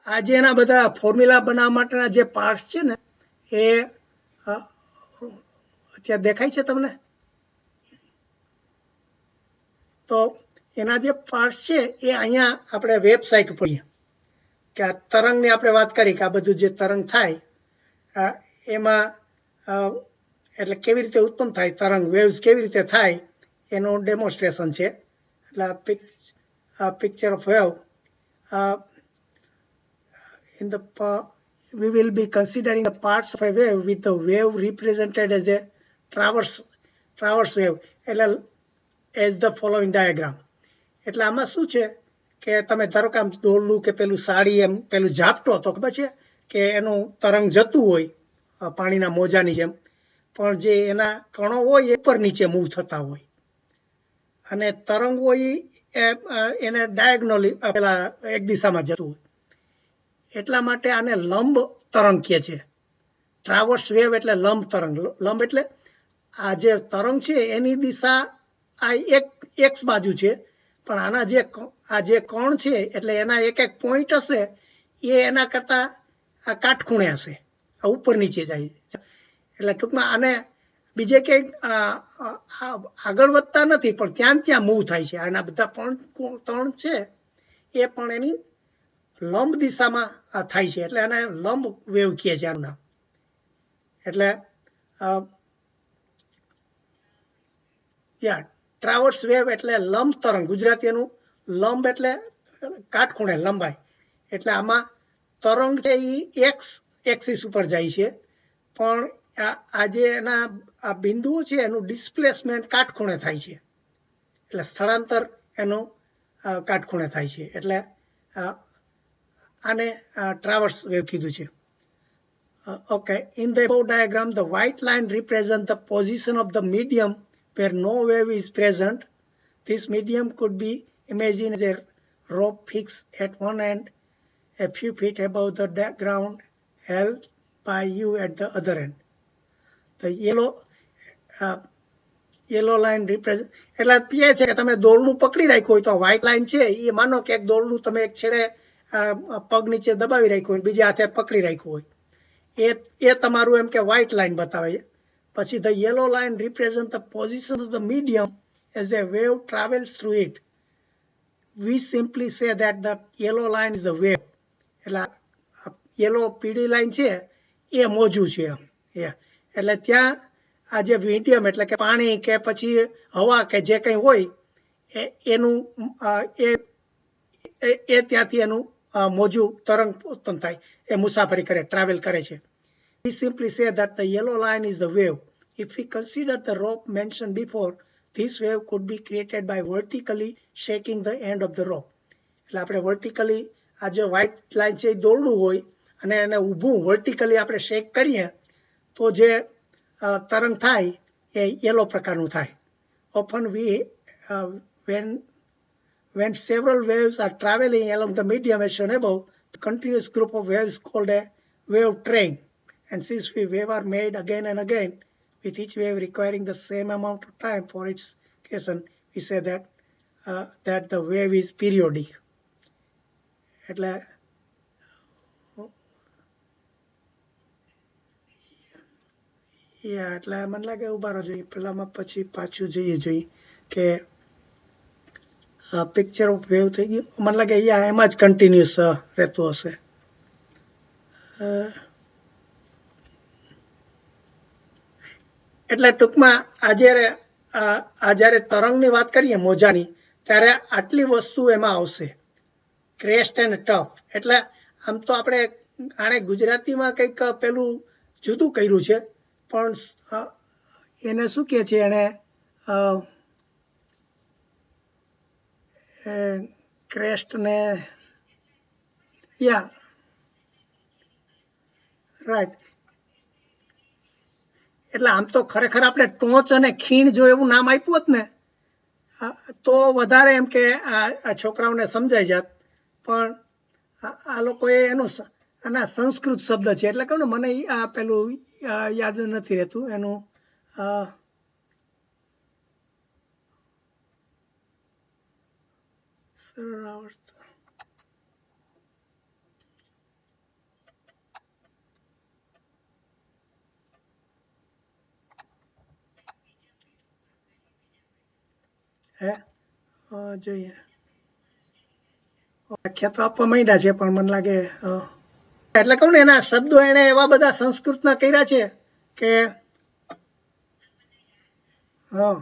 આ જે એના બધા ફોર્મ્યુલા બનાવવા માટેના જે પાર્ટ્સ છે ને એ અત્યારે દેખાય છે તમને? તો એના જે પાર્ટ્સ છે એ અહીંયા આપણે વેબસાઇટ ઉપર કે આ તરંગની આપણે વાત કરી કે આ બધું જે તરંગ થાય એમાં એટલે કેવી રીતે ઉત્પન્ન થાય તરંગ વેવ્સ કેવી રીતે થાય એનું ડેમોન્સ્ટ્રેશન છે. એટલે આ picture of wave in the we will be considering the parts of a wave with the wave represented as a traverse wave એટલે as the following diagram. એટલે આમાં શું છે કે તમે ધારો કે આમ દોરડું કે પેલું સાડી એમ પેલું ઝાપટો તો ખબર છે કે એનું તરંગ જતું હોય પાણીના મોજાની જેમ, પણ જે એના કણો હોય એ ઉપર નીચે મૂવ થતા હોય અને તરંગ હોય એને ડાયગનલી પેલા એક દિશામાં જતું હોય. એટલા માટે આને લંબ તરંગ કહે છે. ટ્રાવર્સ વેવ એટલે લંબ તરંગ. લંબ એટલે આ જે તરંગ છે એની દિશા આ એક બાજુ છે, પણ આના જે કણ છે એટલે એના એક એક પોઈન્ટ હશે એ એના કરતા આ કાટખૂણે હશે, આ ઉપર નીચે જાય. એટલે ટૂંકમાં આને બીજે ક્યાંય આગળ વધતા નથી પણ ત્યાં મૂવ થાય છે. આના બધા ત્રણ છે એ પણ એની લંબ દિશામાં થાય છે એટલે આને લંબ વેવ કહે છે આનું નામ. એટલે ટ્રાવર્સ વેવ એટલે લંબ તરંગ. ગુજરાતી એનું લંબ એટલે કાટખૂણે લંબાઈ. એટલે આમાં તરંગ છે એ એક્સ એક્સિસ ઉપર જાય છે, પણ આ જે એના આ બિંદુઓ છે એનું ડિસ્પ્લેસમેન્ટ કાટખૂણે થાય છે, એટલે સ્થળાંતર એનું કાટખૂણે થાય છે. એટલે આને ટ્રાવર્સ વેવ કીધું છે. Okay, in the above diagram the white line represents the position of the medium where no wave is present. This medium could be imagined as a rope fixed at one end a few feet above the ground, held by you at the other end. The yellow line represent એટલે કહે છે કે તમે દોરડું પકડી રાખ્યું હોય તો વ્હાઇટ લાઈન છે એ માનો કે એક દોરડું તમે એક છેડે પગ નીચે દબાવી રાખ્યું હોય, બીજા હાથે પકડી રાખ્યું હોય, એ તમારું એમ કે વ્હાઇટ લાઈન બતાવે છે. પછી the yellow line represents the position of the medium as a wave travels through it. We simply say that the yellow line is the wave. એટલે યલો પીળી લાઈન છે એ મોજું છે. એટલે ત્યાં આ જે મીડિયમ એટલે કે પાણી કે પછી હવા કે જે કંઈ હોય એનું એ ત્યાંથી એનું મોજું તરંગ ઉત્પન્ન થાય, એ મુસાફરી કરે, ટ્રાવેલ કરે છે. We simply say that the yellow line is the wave. If we consider the rope mentioned before, this wave could be created by vertically shaking the end of the rope. એટલે આપણે vertically આ જે white line છે એ દોરડું હોય અને એને ઊભું વર્ટિકલી આપણે શેક કરીએ તો જે તરંગ થાય એ યલો પ્રકારનું થાય. Often when several waves are traveling along the medium as shown above, the continuous group of waves called a wave train. And since waves are made again and again, with each wave requiring the same amount of time for its creation, we say that the wave is periodic. એટલે એટલે મને લાગે ઉભારો જોઈએ પેલામાં પછી પાછું જોઈએ કે પિક્ચર ઓફ વેવ થઈ ગયું. મને લાગે એમાં જ કન્ટિન્યુઅસ રહેતું હશે. એટલે ટૂંકમાં જ્યારે તરંગની વાત કરીએ મોજાની ત્યારે આટલી વસ્તુ એમાં આવશે, ક્રેસ્ટ એન્ડ ટફ. એટલે આમ તો આપણે આને ગુજરાતીમાં કંઈક પેલું જુદું કર્યું છે, પણ એને શું કહે છે એને ક્રેસ્ટ ને રાઈટ. એટલે આમ તો ખરેખર આપણે ટોચ અને ખીણ જો એવું નામ આપ્યું હોત ને તો વધારે એમ કે આ છોકરાઓને સમજાઈ જાત, પણ આ લોકોએ આના સંસ્કૃત શબ્દ છે એટલે કહું ને મને આ પેલું યાદ નથી રહેતું એનું. હે જોઈએ વ્યાખ્યા તો આપવા માંડ્યા છે પણ મને લાગે એટલે કહું ને એના શબ્દો એને એવા બધા સંસ્કૃતના કર્યા છે કે હા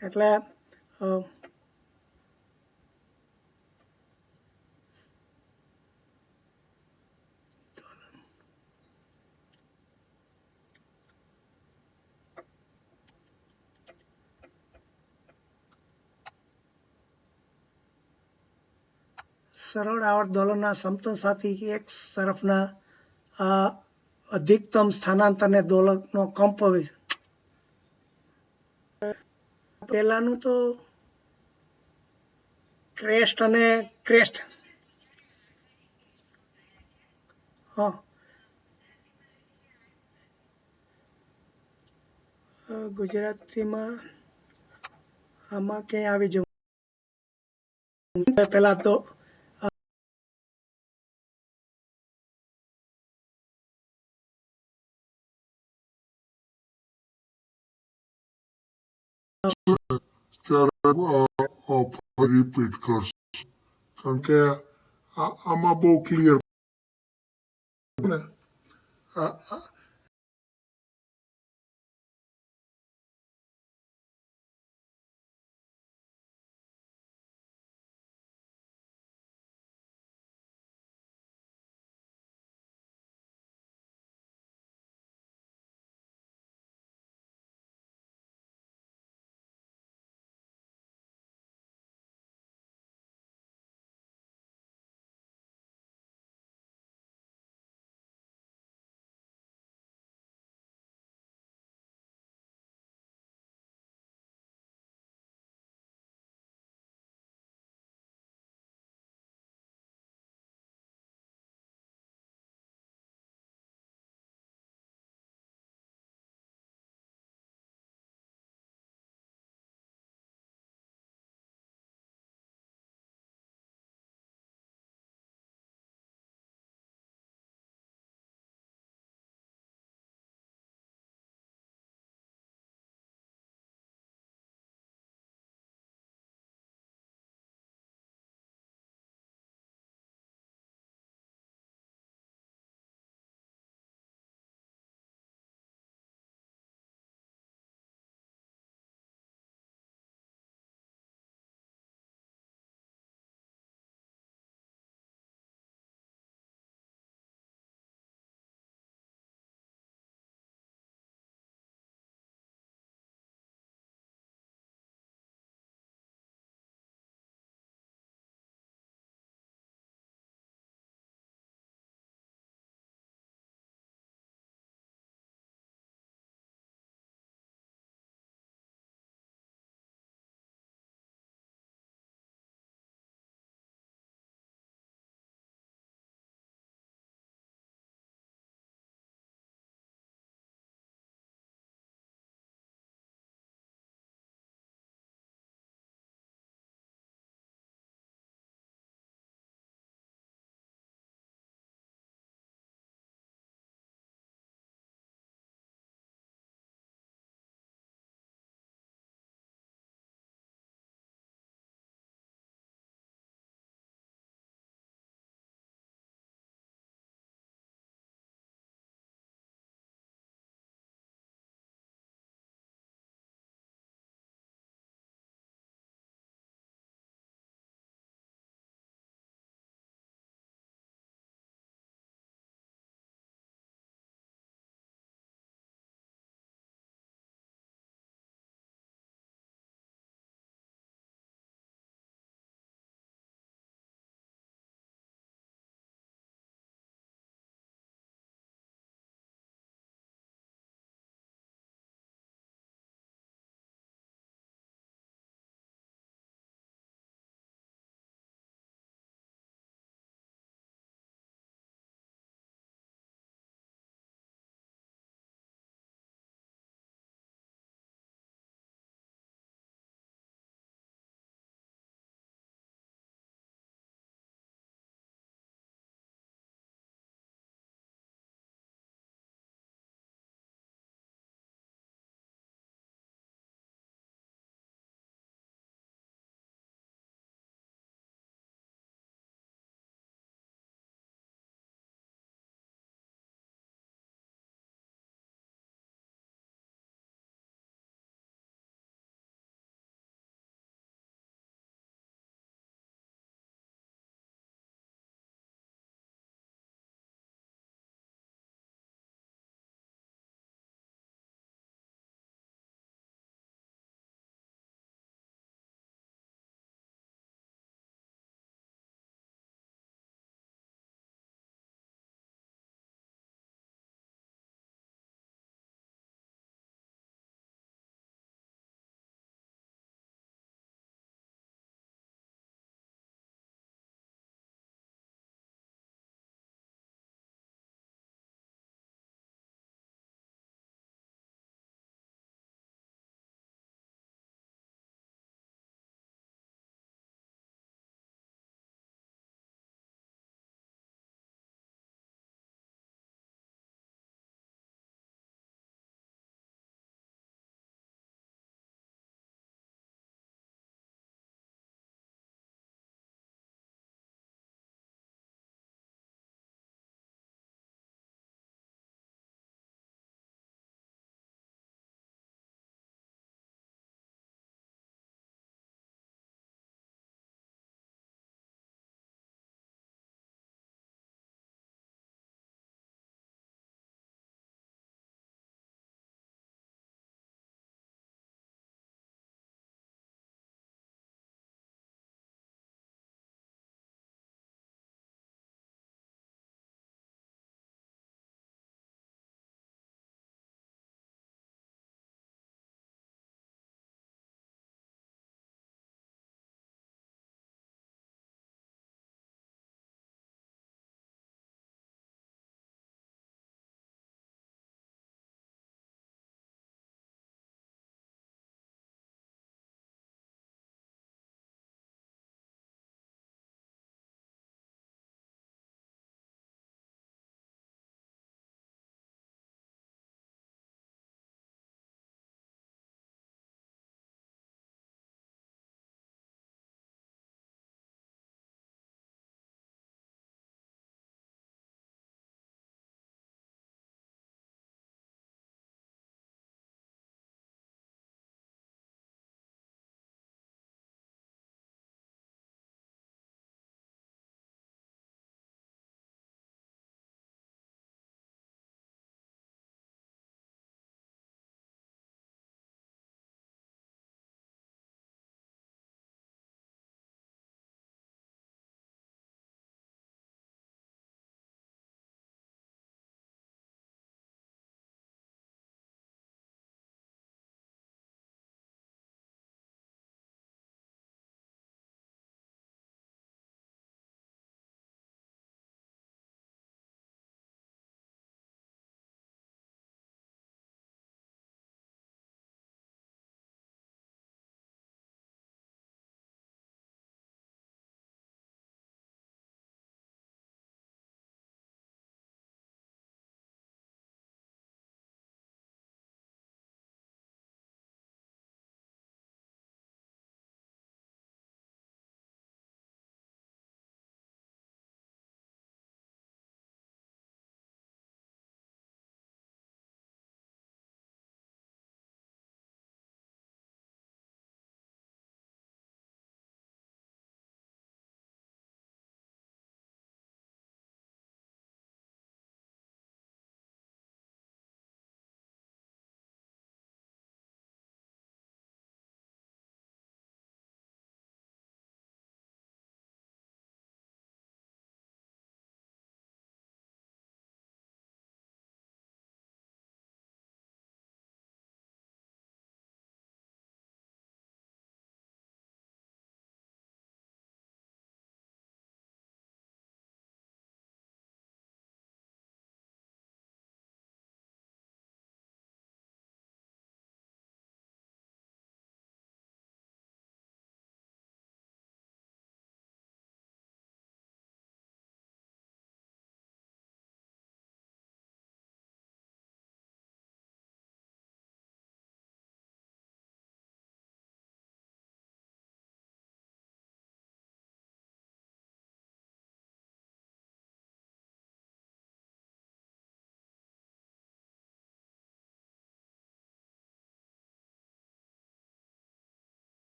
એટલે સરળ આવર્ત દોલનના સમતલ સાથી એક તરફના અધિકતમ સ્થાનાંતરને દોલકનો કંપ પહેલાનું તો ક્રેસ્ટ અને ક્રેસ્ટ હા ગુજરાતીમાં આમાં ક્યાંય આવી જવું પહેલા તો ત્યારે રિપીટ કરશું કારણ કે આમાં બહુ ક્લિયર ને